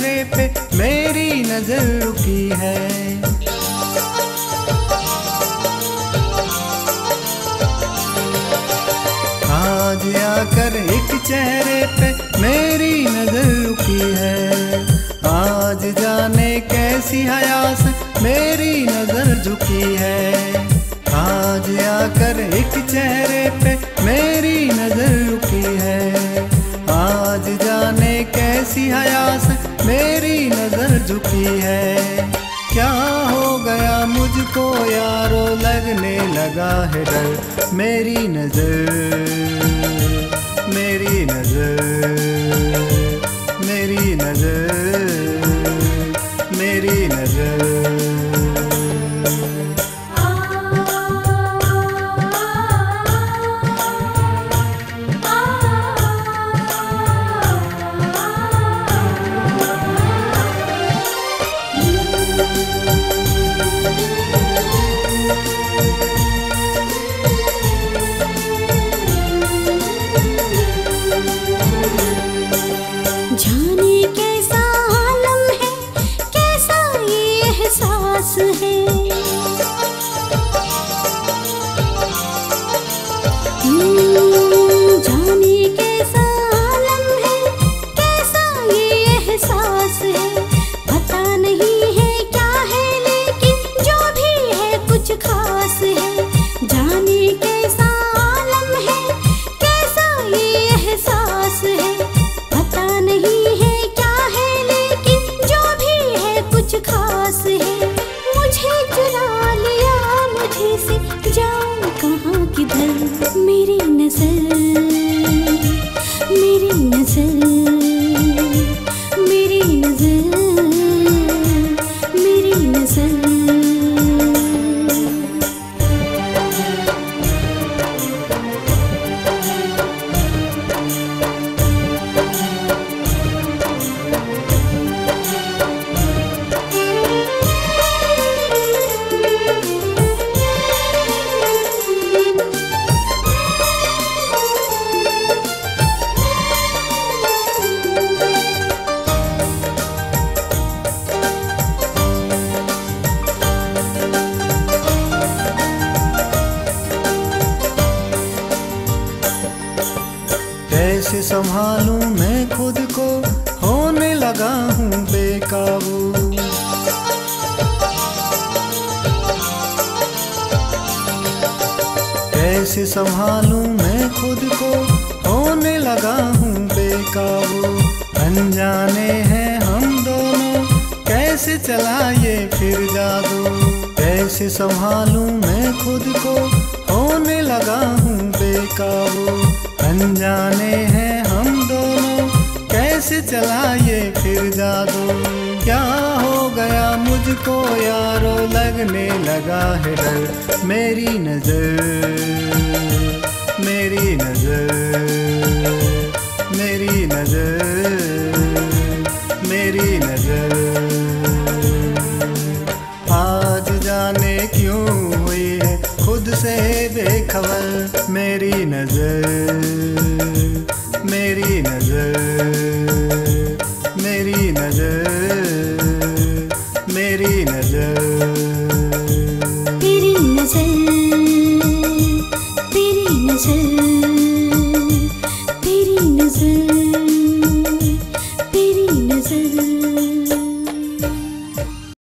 चेहरे पे मेरी नजर रुकी है। आज आकर एक चेहरे पे मेरी नजर रुकी है। आज जाने कैसी हया से मेरी नजर झुकी है। आज आकर एक चेहरे पे मेरी नजर रुकी है। आज जाने कैसी हया से मेरी नजर झुकी है। क्या हो गया मुझको यारो लगने लगा है डर। मेरी नजर, मेरी नजर, मेरी नजर, मेरी नजर। मेरी नजर, मेरी नजर, मेरी नजर, मेरी नजर। कैसे संभालूं मैं खुद को, होने लगा हूँ बेकाबू। कैसे संभालूं मैं खुद को, होने लगा हूँ बेकाबू। अनजाने हैं हम दोनों, कैसे चला ये फिर जादू। कैसे संभालूं मैं खुद को, होने लगा हूँ बेकाबू। अनजाने हैं हम दोनों, कैसे चला ये फिर जादू। क्या हो गया मुझको यारो लगने लगा है डर। मेरी नजर, मेरी नजर, मेरी नजर, मेरी नजर। आज जाने क्यों हुई है खुद से बेखबर मेरी नजर।